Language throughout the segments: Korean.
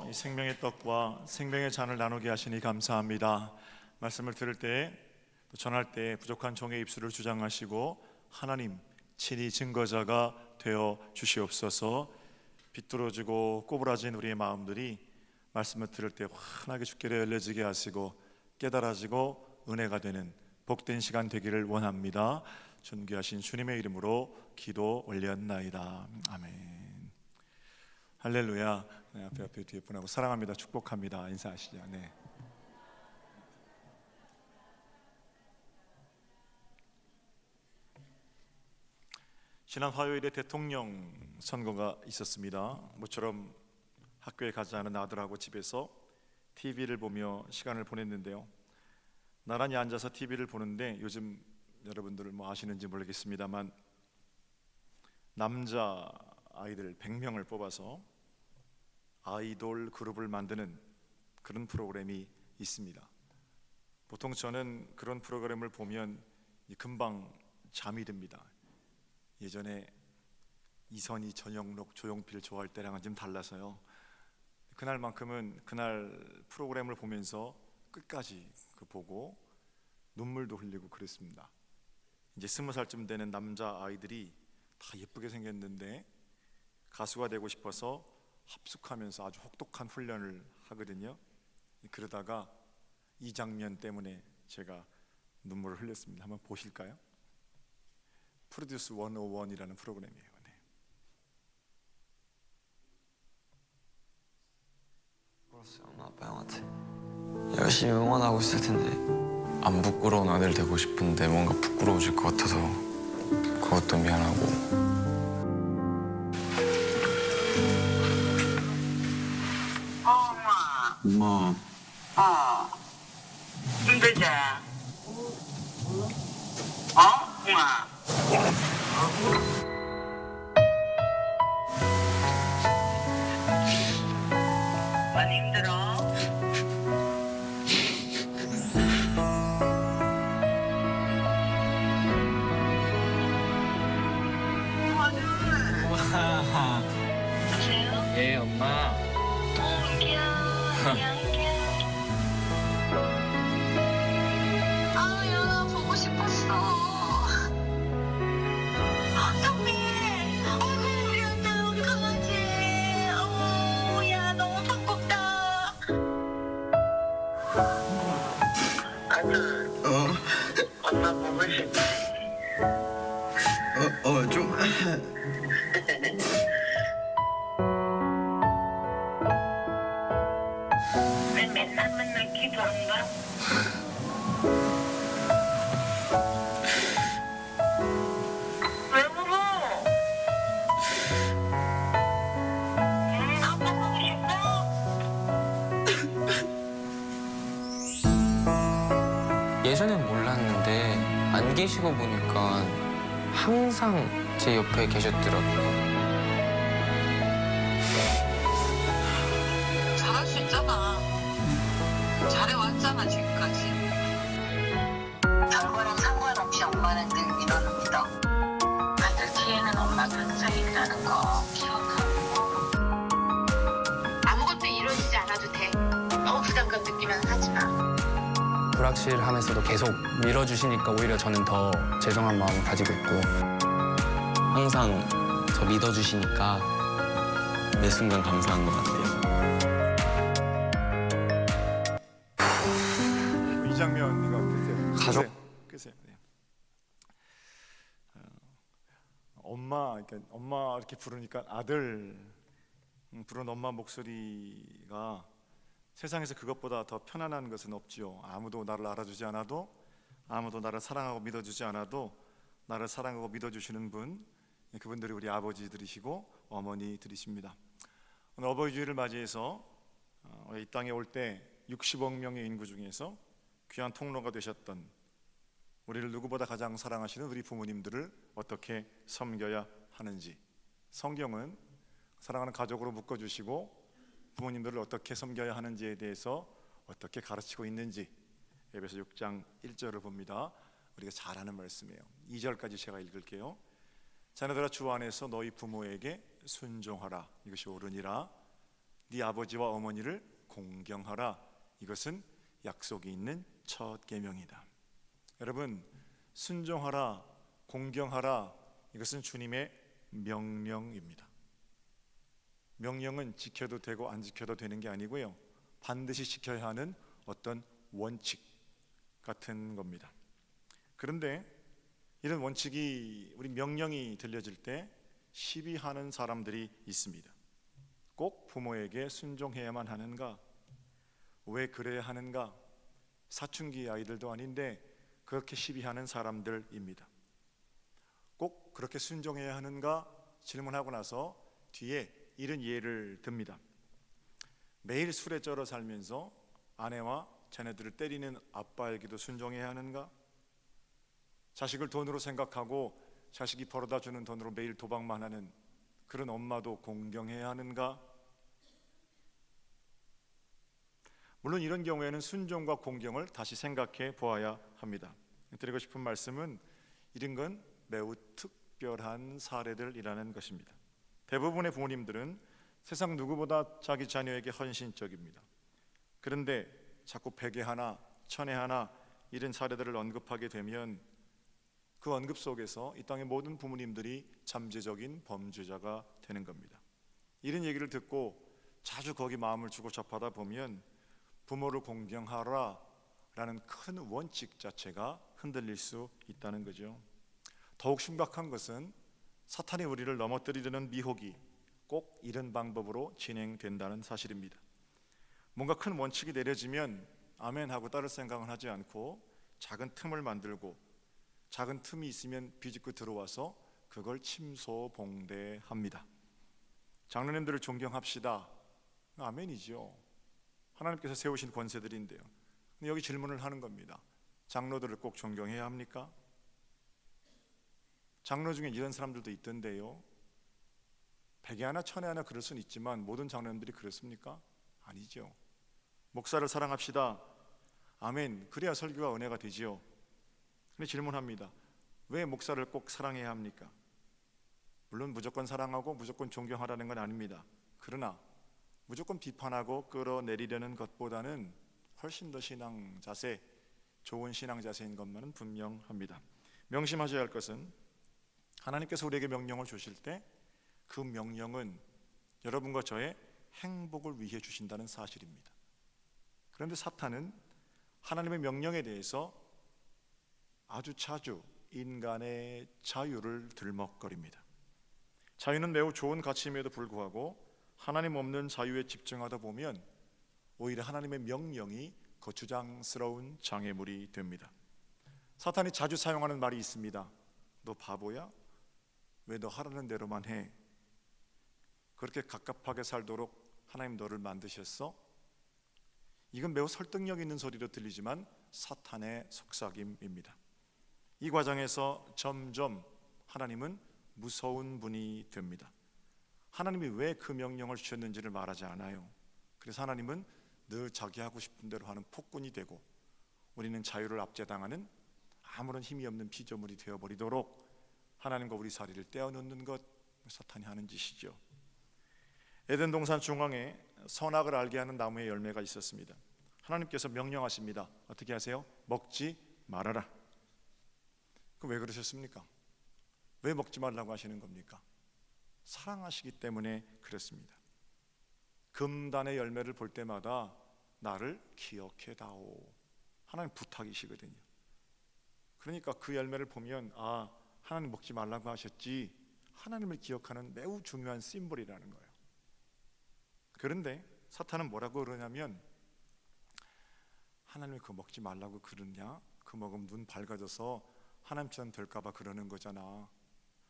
이 생명의 떡과 생명의 잔을 나누게 하시니 감사합니다. 말씀을 들을 때 또 전할 때 부족한 종의 입술을 주장하시고 하나님 친히 증거자가 되어 주시옵소서. 비뚤어지고 꼬부라진 우리의 마음들이 말씀을 들을 때 환하게 주께로 열려지게 하시고 깨달아지고 은혜가 되는 복된 시간 되기를 원합니다. 존귀하신 주님의 이름으로 기도 올렸나이다. 아멘. 할렐루야. 네, 앞에 뒤에 분하고 사랑합니다, 축복합니다 인사하시죠. 네. 지난 화요일에 대통령 선거가 있었습니다. 모처럼 학교에 가지 않은 아들하고 집에서 TV를 보며 시간을 보냈는데요. 나란히 앉아서 TV를 보는데 요즘 여러분들 아시는지 모르겠습니다만 남자 아이들 100명을 뽑아서 아이돌 그룹을 만드는 그런 프로그램이 있습니다. 보통 저는 그런 프로그램을 보면 금방 잠이 듭니다. 예전에 이선희, 전영록, 조용필 좋아할 때랑은 좀 달라서요. 그날만큼은 그날 프로그램을 보면서 끝까지 보고 눈물도 흘리고 그랬습니다. 이제 20살쯤 되는 남자 아이들이 다 예쁘게 생겼는데 가수가 되고 싶어서 합숙하면서 아주 혹독한 훈련을 하거든요. 그러다가 이 장면 때문에 제가 눈물을 흘렸습니다. 한번 보실까요? 프로듀스 101이라는 프로그램이에요. 네. 엄마 아빠 형한테 열심히 응원하고 있을 텐데 안 부끄러운 아들 되고 싶은데 뭔가 부끄러워질 것 같아서 그것도 미안하고. 엄마 힘들지? 엄마? 많이 힘들어? 여보세요? 예, 엄마. 야, 보고 싶었어. 어떡해. 아이고, 우리 아들, 우리 강아지. 야, 너무 반갑다. 아들, 엄마 보고 싶지? 좀 왜 맨날 기도 안 가? 왜 울어? 아빠 보고 싶어? 예전엔 몰랐는데 안 계시고 보니까 항상 제 옆에 계셨더라고요. 잘할 수 있잖아. 잘해왔잖아, 지금까지. 결과랑 상관없이 엄마는 늘 민호를 믿어. 아들 뒤에는 엄마가 항상 있다는 거 기억하고. 아무것도 이루어지지 않아도 돼. 너무 부담감 느끼면 하지 마. 불확실함에서도 계속 밀어주시니까 오히려 저는 더 죄송한 마음을 가지고 있고, 항상 저 믿어주시니까 매 순간 감사한 것 같아요. 이 장면 이거 끄세요. 가족? 끄세요. 네. 엄마 이렇게 부르니까 아들 부른 엄마 목소리가 세상에서 그것보다 더 편안한 것은 없지요. 아무도 나를 알아주지 않아도, 아무도 나를 사랑하고 믿어주지 않아도 나를 사랑하고 믿어주시는 분, 그분들이 우리 아버지들이시고 어머니들이십니다. 오늘 어버이 주일을 맞이해서 이 땅에 올 때 60억 명의 인구 중에서 귀한 통로가 되셨던 우리를 누구보다 가장 사랑하시는 우리 부모님들을 어떻게 섬겨야 하는지, 성경은 사랑하는 가족으로 묶어주시고 부모님들을 어떻게 섬겨야 하는지에 대해서 어떻게 가르치고 있는지 에베소 6장 1절을 봅니다. 우리가 잘 아는 말씀이에요. 2절까지 제가 읽을게요. 자녀들아 주 안에서 너희 부모에게 순종하라. 이것이 옳으니라. 네 아버지와 어머니를 공경하라. 이것은 약속이 있는 첫 계명이다. 여러분, 순종하라, 공경하라, 이것은 주님의 명령입니다. 명령은 지켜도 되고 안 지켜도 되는 게 아니고요, 반드시 지켜야 하는 어떤 원칙 같은 겁니다. 그런데 이런 원칙이, 우리 명령이 들려질 때 시비하는 사람들이 있습니다. 꼭 부모에게 순종해야만 하는가? 왜 그래야 하는가? 사춘기 아이들도 아닌데 그렇게 시비하는 사람들입니다. 꼭 그렇게 순종해야 하는가 질문하고 나서 뒤에 이런 예를 듭니다. 매일 술에 쩔어 살면서 아내와 자녀들을 때리는 아빠에게도 순종해야 하는가? 자식을 돈으로 생각하고 자식이 벌어다 주는 돈으로 매일 도박만 하는 그런 엄마도 공경해야 하는가? 물론 이런 경우에는 순종과 공경을 다시 생각해 보아야 합니다. 드리고 싶은 말씀은 이런 건 매우 특별한 사례들이라는 것입니다. 대부분의 부모님들은 세상 누구보다 자기 자녀에게 헌신적입니다. 그런데 자꾸 백에 하나, 천에 하나 이런 사례들을 언급하게 되면 그 언급 속에서 이 땅의 모든 부모님들이 잠재적인 범죄자가 되는 겁니다. 이런 얘기를 듣고 자주 거기 마음을 주고 접하다 보면 부모를 공경하라 라는 큰 원칙 자체가 흔들릴 수 있다는 거죠. 더욱 심각한 것은 사탄이 우리를 넘어뜨리려는 미혹이 꼭 이런 방법으로 진행된다는 사실입니다. 뭔가 큰 원칙이 내려지면 아멘 하고 따를 생각은 하지 않고 작은 틈을 만들고 작은 틈이 있으면 비집고 들어와서 그걸 침소봉대합니다. 장로님들을 존경합시다. 아멘이죠. 하나님께서 세우신 권세들인데요. 근데 여기 질문을 하는 겁니다. 장로들을 꼭 존경해야 합니까? 장로 중에 이런 사람들도 있던데요. 백에 하나 천에 하나 그럴 수는 있지만 모든 장로님들이 그렇습니까? 아니죠. 목사를 사랑합시다. 아멘. 그래야 설교가 은혜가 되지요. 근데 질문합니다. 왜 목사를 꼭 사랑해야 합니까? 물론 무조건 사랑하고 무조건 존경하라는 건 아닙니다. 그러나 무조건 비판하고 끌어내리려는 것보다는 훨씬 더 신앙 자세, 좋은 신앙 자세인 것만은 분명합니다. 명심하셔야 할 것은 하나님께서 우리에게 명령을 주실 때 그 명령은 여러분과 저의 행복을 위해 주신다는 사실입니다. 그런데 사탄은 하나님의 명령에 대해서 아주 자주 인간의 자유를 들먹거립니다. 자유는 매우 좋은 가치임에도 불구하고 하나님 없는 자유에 집중하다 보면 오히려 하나님의 명령이 거추장스러운 장애물이 됩니다. 사탄이 자주 사용하는 말이 있습니다. 너 바보야? 왜 너 하라는 대로만 해? 그렇게 갑갑하게 살도록 하나님 너를 만드셨어? 이건 매우 설득력 있는 소리로 들리지만 사탄의 속삭임입니다. 이 과정에서 점점 하나님은 무서운 분이 됩니다. 하나님이 왜 그 명령을 주셨는지를 말하지 않아요. 그래서 하나님은 늘 자기 하고 싶은 대로 하는 폭군이 되고 우리는 자유를 압제당하는 아무런 힘이 없는 피조물이 되어버리도록 하나님과 우리 사리를 떼어놓는 것, 사탄이 하는 짓이죠. 에덴 동산 중앙에 선악을 알게 하는 나무의 열매가 있었습니다. 하나님께서 명령하십니다. 어떻게 하세요? 먹지 말아라. 왜 그러셨습니까? 왜 먹지 말라고 하시는 겁니까? 사랑하시기 때문에 그렇습니다. 금단의 열매를 볼 때마다 나를 기억해다오. 하나님 부탁이시거든요. 그러니까 그 열매를 보면 아, 하나님 먹지 말라고 하셨지. 하나님을 기억하는 매우 중요한 심볼이라는 거예요. 그런데 사탄은 뭐라고 그러냐면 하나님이 그거 먹지 말라고 그러냐? 그 먹으면 눈 밝아져서 하나님처럼 될까 봐 그러는 거잖아.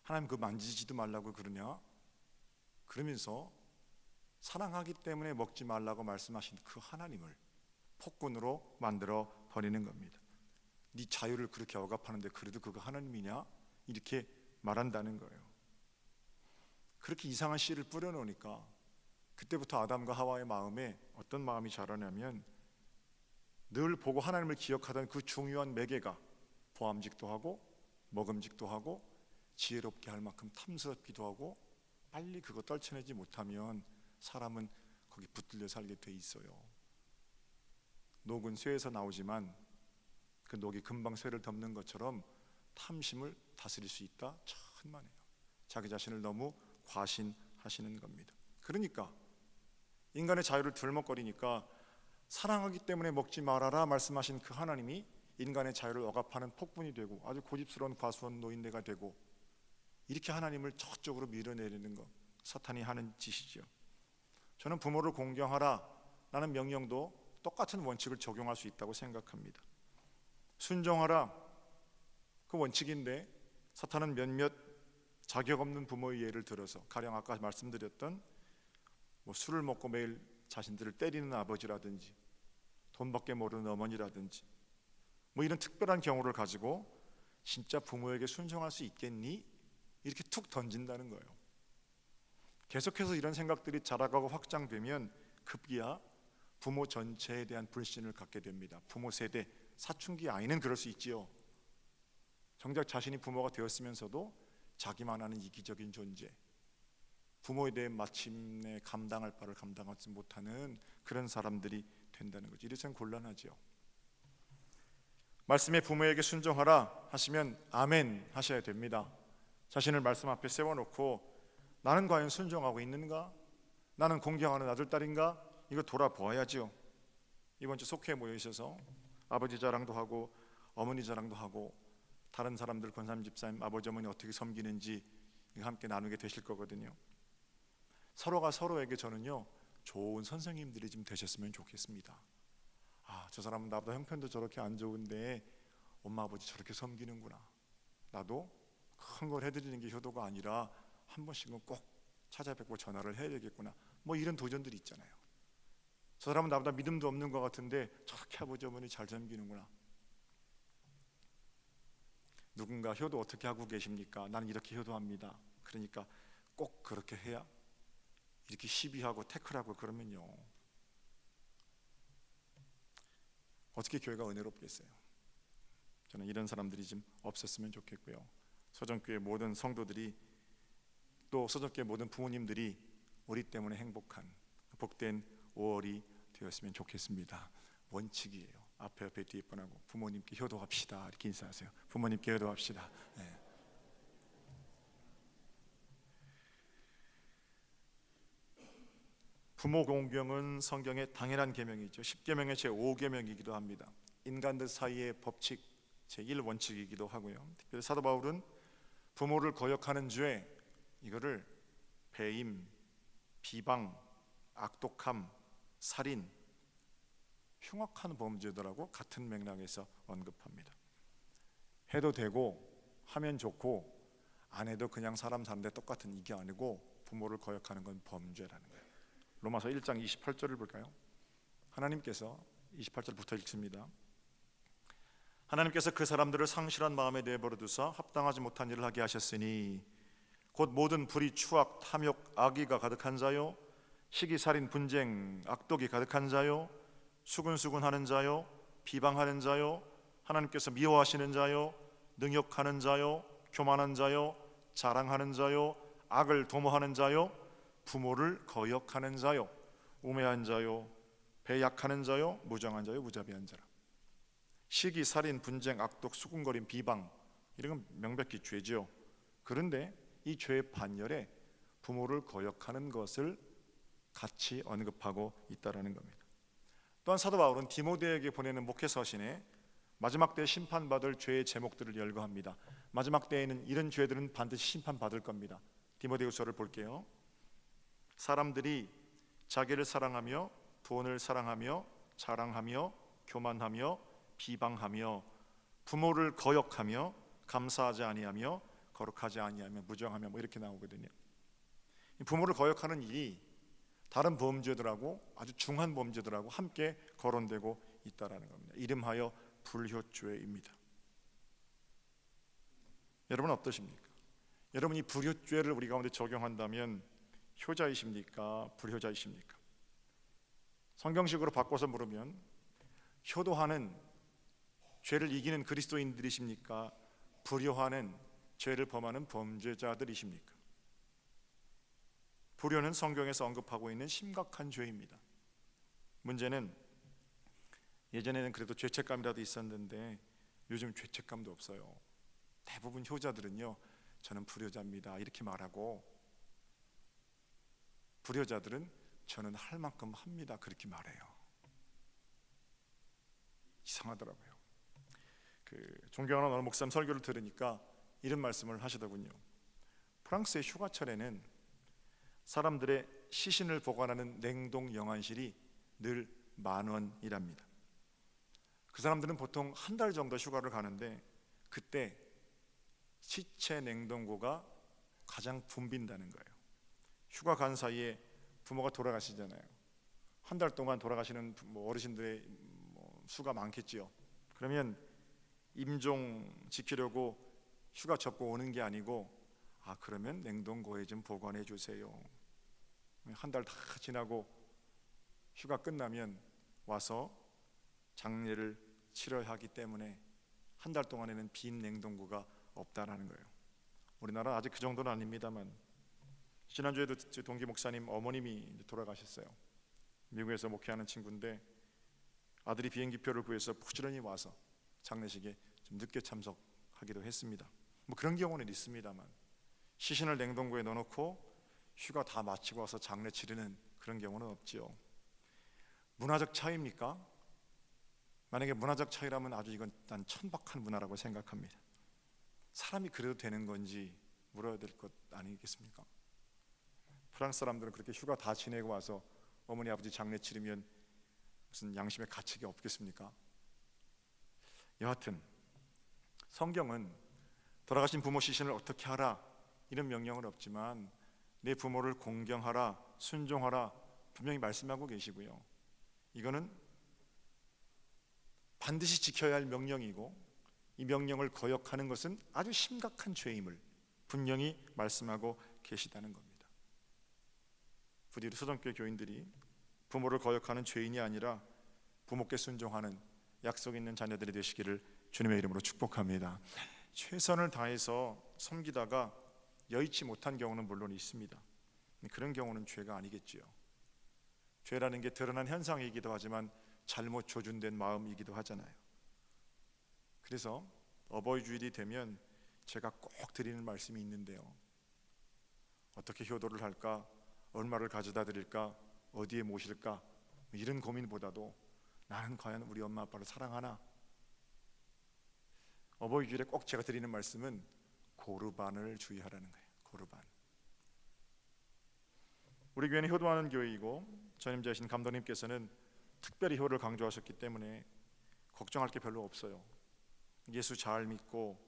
하나님 그거 만지지도 말라고 그러냐? 그러면서 사랑하기 때문에 먹지 말라고 말씀하신 그 하나님을 폭군으로 만들어 버리는 겁니다. 네 자유를 그렇게 억압하는데 그래도 그거 하나님이냐? 이렇게 말한다는 거예요. 그렇게 이상한 씨를 뿌려놓으니까 그때부터 아담과 하와의 마음에 어떤 마음이 자라냐면 늘 보고 하나님을 기억하던 그 중요한 매개가 보암직도 하고 먹음직도 하고 지혜롭게 할 만큼 탐스럽기도 하고 빨리 그거 떨쳐내지 못하면 사람은 거기 붙들려 살게 돼 있어요. 녹은 쇠에서 나오지만 그 녹이 금방 쇠를 덮는 것처럼 탐심을 다스릴 수 있다? 천만에요. 자기 자신을 너무 과신하시는 겁니다. 그러니까 인간의 자유를 들먹거리니까 사랑하기 때문에 먹지 말아라 말씀하신 그 하나님이 인간의 자유를 억압하는 폭군이 되고 아주 고집스러운 과수원 노인네가 되고, 이렇게 하나님을 저쪽으로 밀어내리는 것, 사탄이 하는 짓이죠. 저는 부모를 공경하라 라는 명령도 똑같은 원칙을 적용할 수 있다고 생각합니다. 순종하라, 그 원칙인데 사탄은 몇몇 자격 없는 부모의 예를 들어서, 가령 아까 말씀드렸던 술을 먹고 매일 자신들을 때리는 아버지라든지 돈밖에 모르는 어머니라든지 이런 특별한 경우를 가지고 진짜 부모에게 순종할 수 있겠니? 이렇게 툭 던진다는 거예요. 계속해서 이런 생각들이 자라가고 확장되면 급기야 부모 전체에 대한 불신을 갖게 됩니다. 부모 세대, 사춘기 아이는 그럴 수 있지요. 정작 자신이 부모가 되었으면서도 자기만 하는 이기적인 존재, 부모에 대해 마침내 감당할 바를 감당하지 못하는 그런 사람들이 된다는 거죠. 이래서는 곤란하죠. 말씀에 부모에게 순종하라 하시면 아멘 하셔야 됩니다. 자신을 말씀 앞에 세워놓고 나는 과연 순종하고 있는가? 나는 공경하는 아들, 딸인가? 이거 돌아보아야죠. 이번 주 속회에 모여 있어서 아버지 자랑도 하고 어머니 자랑도 하고 다른 사람들, 권사님, 집사님, 아버지, 어머니 어떻게 섬기는지 함께 나누게 되실 거거든요. 서로가 서로에게 저는요, 좋은 선생님들이 좀 되셨으면 좋겠습니다. 저 사람은 나보다 형편도 저렇게 안 좋은데 엄마 아버지 저렇게 섬기는구나, 나도 큰 걸 해드리는 게 효도가 아니라 한 번씩은 꼭 찾아뵙고 전화를 해야 되겠구나, 이런 도전들이 있잖아요. 저 사람은 나보다 믿음도 없는 것 같은데 저렇게 아버지 어머니 잘 섬기는구나. 누군가 효도 어떻게 하고 계십니까? 나는 이렇게 효도합니다. 그러니까 꼭 그렇게 해야, 이렇게 시비하고 태클하고 그러면요, 어떻게 교회가 은혜롭겠어요? 저는 이런 사람들이 좀 없었으면 좋겠고요. 서정교회 모든 성도들이, 또 서정교회 모든 부모님들이 우리 때문에 행복한 복된 5월이 되었으면 좋겠습니다. 원칙이에요. 앞에 뒤에 뻔하고 부모님께 효도합시다 이렇게 인사하세요. 부모님께 효도합시다. 네. 부모 공경은 성경의 당연한 계명이죠. 10계명의 제5계명이기도 합니다. 인간들 사이의 법칙 제1원칙이기도 하고요. 특별히 사도 바울은 부모를 거역하는 죄, 이거를 배임, 비방, 악독함, 살인, 흉악한 범죄들하고 같은 맥락에서 언급합니다. 해도 되고 하면 좋고 안 해도 그냥 사람 사는데 똑같은, 이게 아니고 부모를 거역하는 건 범죄라는 거예요. 로마서 1장 28절을 볼까요? 하나님께서 28절부터 읽습니다. 하나님께서 그 사람들을 상실한 마음에 내버려 두사 합당하지 못한 일을 하게 하셨으니 곧 모든 불의, 추악, 탐욕, 악의가 가득한 자요, 시기, 살인, 분쟁, 악독이 가득한 자요, 수근수근하는 자요, 비방하는 자요, 하나님께서 미워하시는 자요, 능욕하는 자요, 교만한 자요, 자랑하는 자요, 악을 도모하는 자요, 부모를 거역하는 자요, 우매한 자요, 배약하는 자요, 무정한 자요, 무자비한 자라. 시기, 살인, 분쟁, 악독, 수군거림, 비방, 이런 건 명백히 죄죠. 그런데 이 죄의 반열에 부모를 거역하는 것을 같이 언급하고 있다는 겁니다. 또한 사도 바울은 디모데에게 보내는 목회서신에 마지막 때에 심판받을 죄의 제목들을 열거합니다. 마지막 때에는 이런 죄들은 반드시 심판받을 겁니다. 디모데후서를 볼게요. 사람들이 자기를 사랑하며 돈을 사랑하며 자랑하며 교만하며 비방하며 부모를 거역하며 감사하지 아니하며 거룩하지 아니하며 무정하며 이렇게 나오거든요. 부모를 거역하는 일이 다른 범죄들하고 아주 중한 범죄들하고 함께 거론되고 있다라는 겁니다. 이름하여 불효죄입니다. 여러분 어떠십니까? 여러분 이 불효죄를 우리 가운데 적용한다면 효자이십니까? 불효자이십니까? 성경식으로 바꿔서 물으면 효도하는 죄를 이기는 그리스도인들이십니까? 불효하는 죄를 범하는 범죄자들이십니까? 불효는 성경에서 언급하고 있는 심각한 죄입니다. 문제는 예전에는 그래도 죄책감이라도 있었는데 요즘 죄책감도 없어요. 대부분 효자들은요, 저는 불효자입니다 이렇게 말하고, 불효자들은 저는 할 만큼 합니다 그렇게 말해요. 이상하더라고요. 존경하는 어느 목사님 설교를 들으니까 이런 말씀을 하시더군요. 프랑스의 휴가철에는 사람들의 시신을 보관하는 냉동 영안실이 늘 10,000원이랍니다. 그 사람들은 보통 한 달 정도 휴가를 가는데 그때 시체 냉동고가 가장 붐빈다는 거예요. 휴가 간 사이에 부모가 돌아가시잖아요. 한 달 동안 돌아가시는 어르신들의 수가 많겠지요. 그러면 임종 지키려고 휴가 접고 오는 게 아니고, 그러면 냉동고에 좀 보관해 주세요. 한 달 다 지나고 휴가 끝나면 와서 장례를 치러야 하기 때문에 한 달 동안에는 빈 냉동고가 없다라는 거예요. 우리나라 아직 그 정도는 아닙니다만, 지난주에도 동기 목사님 어머님이 돌아가셨어요. 미국에서 목회하는 친구인데 아들이 비행기표를 구해서 부지런히 와서 장례식에 좀 늦게 참석하기도 했습니다. 그런 경우는 있습니다만, 시신을 냉동고에 넣어놓고 휴가 다 마치고 와서 장례 치르는 그런 경우는 없지요. 문화적 차이입니까? 만약에 문화적 차이라면 아주 이건 난 천박한 문화라고 생각합니다. 사람이 그래도 되는 건지 물어야 될 것 아니겠습니까? 프랑스 사람들은 그렇게 휴가 다 지내고 와서 어머니 아버지 장례 치르면 무슨 양심의 가책이 없겠습니까? 여하튼 성경은 돌아가신 부모 시신을 어떻게 하라 이런 명령은 없지만 내 부모를 공경하라, 순종하라 분명히 말씀하고 계시고요. 이거는 반드시 지켜야 할 명령이고, 이 명령을 거역하는 것은 아주 심각한 죄임을 분명히 말씀하고 계시다는 겁니다. 부디 우리 수정교회 교인들이 부모를 거역하는 죄인이 아니라 부모께 순종하는 약속 있는 자녀들이 되시기를 주님의 이름으로 축복합니다. 최선을 다해서 섬기다가 여의치 못한 경우는 물론 있습니다. 그런 경우는 죄가 아니겠지요. 죄라는 게 드러난 현상이기도 하지만 잘못 조준된 마음이기도 하잖아요. 그래서 어버이 주일이 되면 제가 꼭 드리는 말씀이 있는데요. 어떻게 효도를 할까? 얼마를 가져다 드릴까? 어디에 모실까? 이런 고민보다도 나는 과연 우리 엄마 아빠를 사랑하나? 어버이 주일에 꼭 제가 드리는 말씀은 고르반을 주의하라는 거예요. 고르반. 우리 교회는 효도하는 교회이고 전임자이신 감독님께서는 특별히 효를 강조하셨기 때문에 걱정할 게 별로 없어요. 예수 잘 믿고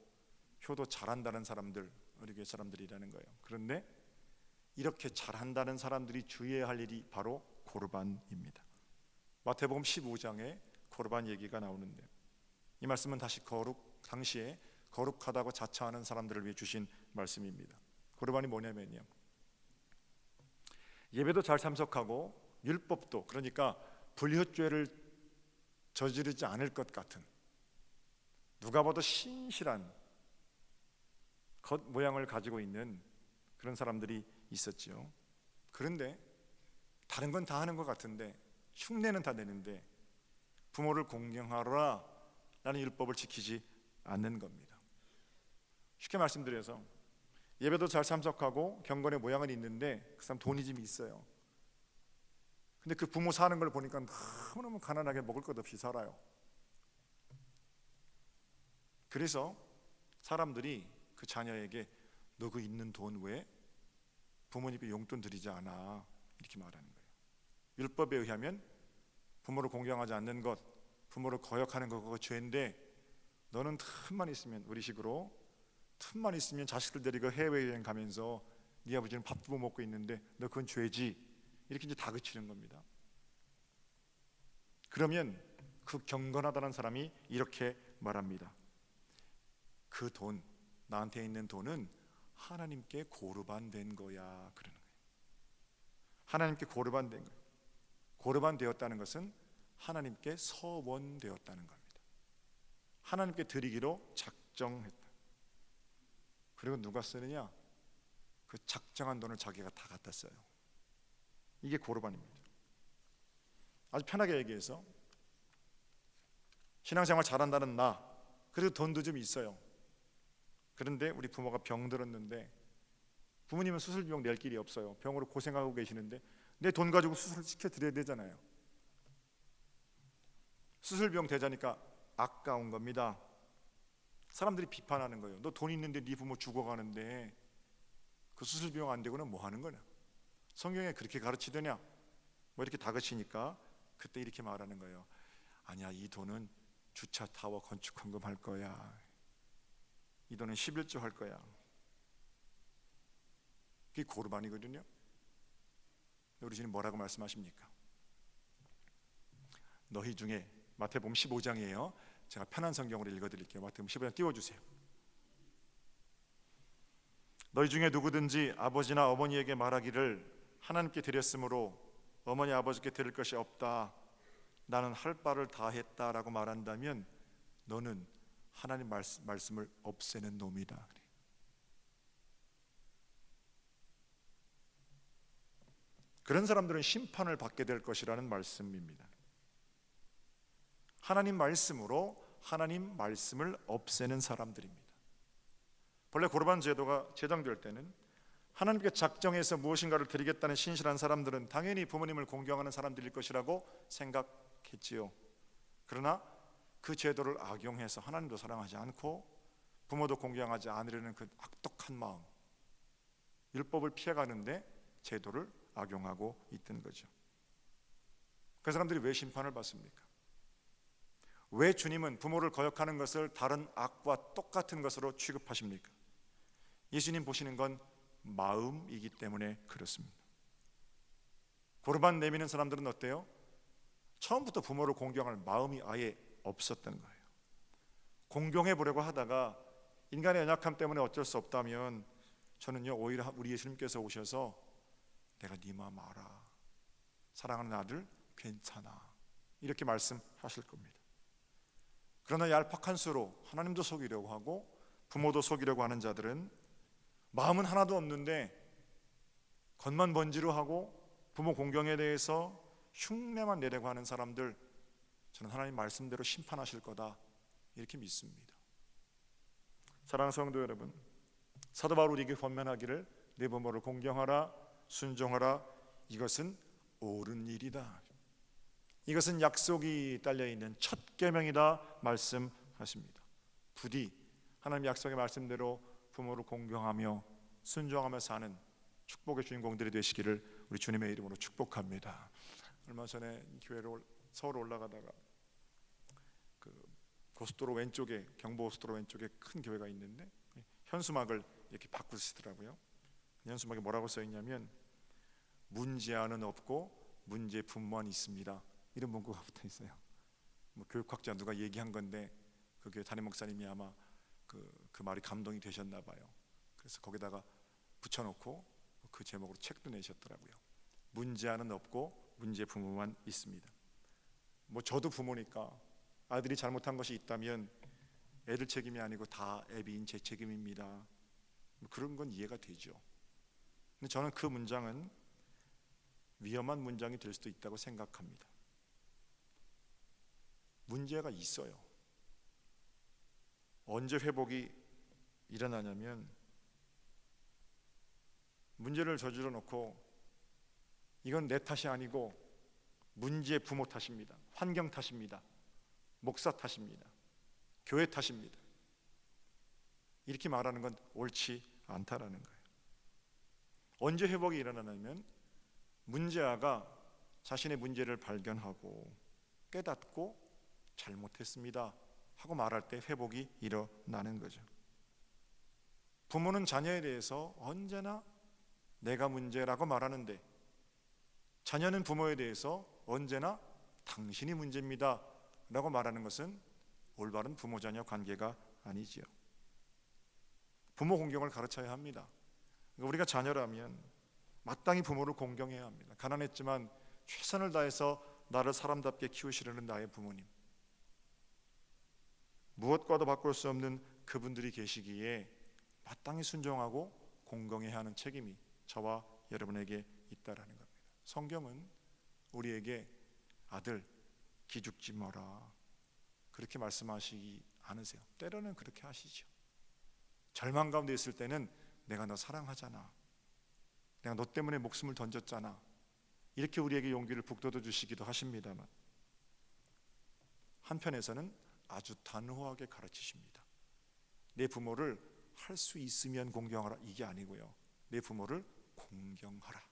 효도 잘한다는 사람들, 우리 교회 사람들이라는 거예요. 그런데 이렇게 잘한다는 사람들이 주의해야 할 일이 바로 고르반입니다. 마태복음 15장에 고르반 얘기가 나오는데, 이 말씀은 당시에 거룩하다고 자처하는 사람들을 위해 주신 말씀입니다. 고르반이 뭐냐면요, 예배도 잘 참석하고 율법도, 그러니까 불효죄를 저지르지 않을 것 같은, 누가 봐도 신실한 겉 모양을 가지고 있는 그런 사람들이 있었지요. 그런데 다른 건 다 하는 것 같은데, 흉내는 다 내는데 부모를 공경하라 라는 율법을 지키지 않는 겁니다. 쉽게 말씀드려서 예배도 잘 참석하고 경건의 모양은 있는데 그 사람 돈이 좀 있어요. 근데 그 부모 사는 걸 보니까 너무너무 가난하게 먹을 것 없이 살아요. 그래서 사람들이 그 자녀에게 너 그 있는 돈 왜 부모님께 용돈 드리지 않아? 이렇게 말하는 거예요. 율법에 의하면 부모를 공경하지 않는 것, 부모를 거역하는 것, 그거 죄인데 너는 틈만 있으면, 우리식으로 틈만 있으면 자식들 데리고 해외여행 가면서 네 아버지는 밥도 못 먹고 있는데 너 그건 죄지, 이렇게 이제 다그치는 겁니다. 그러면 그 경건하다는 사람이 이렇게 말합니다. 그 돈, 나한테 있는 돈은 하나님께 고르반 된 거야, 그러는 거예요. 하나님께 고르반 된 거예요. 고르반 되었다는 것은 하나님께 서원되었다는 겁니다. 하나님께 드리기로 작정했다. 그리고 누가 쓰느냐? 그 작정한 돈을 자기가 다 갖다 써요. 이게 고르반입니다. 아주 편하게 얘기해서 신앙생활 잘한다는 나, 그래도 돈도 좀 있어요. 그런데 우리 부모가 병들었는데 부모님은 수술 비용 낼 길이 없어요. 병으로 고생하고 계시는데 내 돈 가지고 수술을 시켜드려야 되잖아요. 수술 비용 대자니까 아까운 겁니다. 사람들이 비판하는 거예요. 너 돈 있는데 네 부모 죽어가는데 그 수술 비용 안 되고는 뭐 하는 거냐? 성경에 그렇게 가르치더냐? 뭐 이렇게 다그치니까 그때 이렇게 말하는 거예요. 아니야, 이 돈은 주차 타워 건축 헌금 할 거야. 이 돈은 11조 할 거야. 그게 고르반이거든요. 우리 주님 뭐라고 말씀하십니까? 너희 중에, 마태복음 15장이에요. 제가 편한 성경으로 읽어드릴게요. 마태복음 15장 띄워주세요. 너희 중에 누구든지 아버지나 어머니에게 말하기를 하나님께 드렸으므로 어머니 아버지께 드릴 것이 없다, 나는 할 바를 다 했다라고 말한다면 너는 하나님 말씀을 없애는 놈이다. 그런 사람들은 심판을 받게 될 것이라는 말씀입니다. 하나님 말씀으로 하나님 말씀을 없애는 사람들입니다. 본래 고르반 제도가 제정될 때는 하나님께 작정해서 무엇인가를 드리겠다는 신실한 사람들은 당연히 부모님을 공경하는 사람들일 것이라고 생각했지요. 그러나 그 제도를 악용해서 하나님도 사랑하지 않고 부모도 공경하지 않으려는 그 악독한 마음, 율법을 피해가는데 제도를 악용하고 있던 거죠. 그 사람들이 왜 심판을 받습니까? 왜 주님은 부모를 거역하는 것을 다른 악과 똑같은 것으로 취급하십니까? 예수님 보시는 건 마음이기 때문에 그렇습니다. 고르반 내미는 사람들은 어때요? 처음부터 부모를 공경할 마음이 아예 없었던 거예요. 공경해 보려고 하다가 인간의 연약함 때문에 어쩔 수 없다면 저는요, 오히려 우리 예수님께서 오셔서 내가 네 마음 알아, 사랑하는 아들 괜찮아, 이렇게 말씀하실 겁니다. 그러나 얄팍한 수로 하나님도 속이려고 하고 부모도 속이려고 하는 자들은 마음은 하나도 없는데 겉만 번지르 하고 부모 공경에 대해서 흉내만 내려고 하는 사람들, 저는 하나님 말씀대로 심판하실 거다, 이렇게 믿습니다. 사랑하는 성도 여러분, 사도 바울에게 권면하기를 내 부모를 공경하라, 순종하라, 이것은 옳은 일이다, 이것은 약속이 딸려있는 첫 계명이다 말씀하십니다. 부디 하나님 약속의 말씀대로 부모를 공경하며 순종하며 사는 축복의 주인공들이 되시기를 우리 주님의 이름으로 축복합니다. 얼마 전에 교회로 서울 올라가다가 그 고속도로 왼쪽에, 경부고속도로 왼쪽에 큰 교회가 있는데 현수막을 이렇게 바꾸시더라고요. 현수막에 뭐라고 써 있냐면 문제아는 없고 문제 부모만 있습니다, 이런 문구가 붙어 있어요. 뭐 교육학자 누가 얘기한 건데 그 교회 담임 목사님이 아마 그 말이 감동이 되셨나 봐요. 그래서 거기다가 붙여놓고 그 제목으로 책도 내셨더라고요. 문제아는 없고 문제 부모만 있습니다. 뭐 저도 부모니까 아들이 잘못한 것이 있다면 애들 책임이 아니고 다 애비인 제 책임입니다, 뭐 그런 건 이해가 되죠. 근데 저는 그 문장은 위험한 문장이 될 수도 있다고 생각합니다. 문제가 있어요. 언제 회복이 일어나냐면 문제를 저질러 놓고 이건 내 탓이 아니고 문제의 부모 탓입니다, 환경 탓입니다, 목사 탓입니다, 교회 탓입니다, 이렇게 말하는 건 옳지 않다라는 거예요. 언제 회복이 일어나냐면 문제아가 자신의 문제를 발견하고 깨닫고 잘못했습니다 하고 말할 때 회복이 일어나는 거죠. 부모는 자녀에 대해서 언제나 내가 문제라고 말하는데 자녀는 부모에 대해서 언제나 당신이 문제입니다 라고 말하는 것은 올바른 부모-자녀 관계가 아니지요. 부모 공경을 가르쳐야 합니다. 우리가 자녀라면 마땅히 부모를 공경해야 합니다. 가난했지만 최선을 다해서 나를 사람답게 키우시려는 나의 부모님, 무엇과도 바꿀 수 없는 그분들이 계시기에 마땅히 순종하고 공경해야 하는 책임이 저와 여러분에게 있다라는 겁니다. 성경은 우리에게 아들 기죽지 마라 그렇게 말씀하시지 않으세요. 때로는 그렇게 하시죠. 절망 가운데 있을 때는 내가 너 사랑하잖아, 내가 너 때문에 목숨을 던졌잖아, 이렇게 우리에게 용기를 북돋워 주시기도 하십니다만, 한편에서는 아주 단호하게 가르치십니다. 내 부모를 할 수 있으면 공경하라, 이게 아니고요, 내 부모를 공경하라.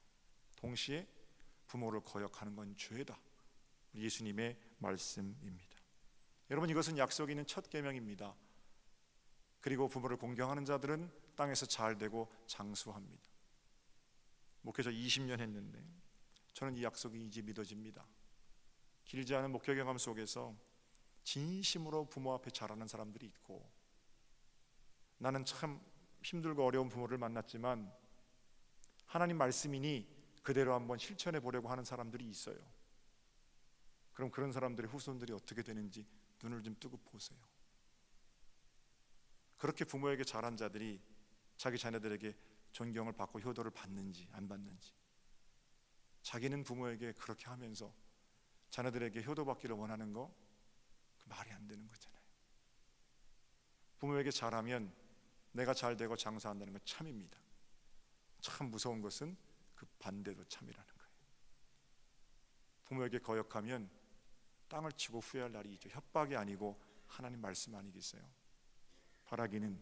동시에 부모를 거역하는 건 죄다, 예수님의 말씀입니다. 여러분, 이것은 약속이 있는 첫 계명입니다. 그리고 부모를 공경하는 자들은 땅에서 잘 되고 장수합니다. 목회자 20년 했는데 저는 이 약속이 이제 믿어집니다. 길지 않은 목회 경험 속에서 진심으로 부모 앞에 잘하는 사람들이 있고, 나는 참 힘들고 어려운 부모를 만났지만 하나님 말씀이니 그대로 한번 실천해 보려고 하는 사람들이 있어요. 그럼 그런 사람들의 후손들이 어떻게 되는지 눈을 좀 뜨고 보세요. 그렇게 부모에게 잘한 자들이 자기 자녀들에게 존경을 받고 효도를 받는지 안 받는지, 자기는 부모에게 그렇게 하면서 자녀들에게 효도받기를 원하는 거, 그 말이 안 되는 거잖아요. 부모에게 잘하면 내가 잘 되고 장사한다는 건 참입니다. 참 무서운 것은 그 반대도 참이라는 거예요. 부모에게 거역하면 땅을 치고 후회할 날이 있죠. 협박이 아니고 하나님 말씀 아니겠어요? 바라기는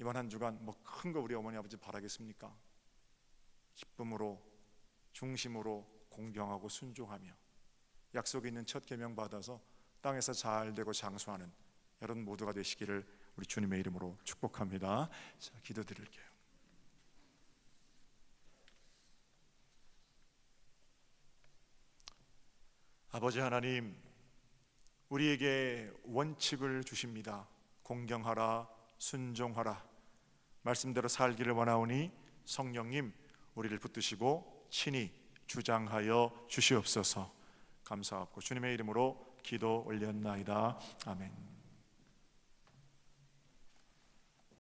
이번 한 주간 뭐 큰 거 우리 어머니 아버지 바라겠습니까? 기쁨으로 중심으로 공경하고 순종하며 약속이 있는 첫 계명 받아서 땅에서 잘 되고 장수하는 여러분 모두가 되시기를 우리 주님의 이름으로 축복합니다. 자, 기도드릴게요. 아버지 하나님, 우리에게 원칙을 주십니다. 공경하라, 순종하라. 말씀대로 살기를 원하오니 성령님 우리를 붙드시고 친히 주장하여 주시옵소서. 감사하고 주님의 이름으로 기도 올렸나이다. 아멘.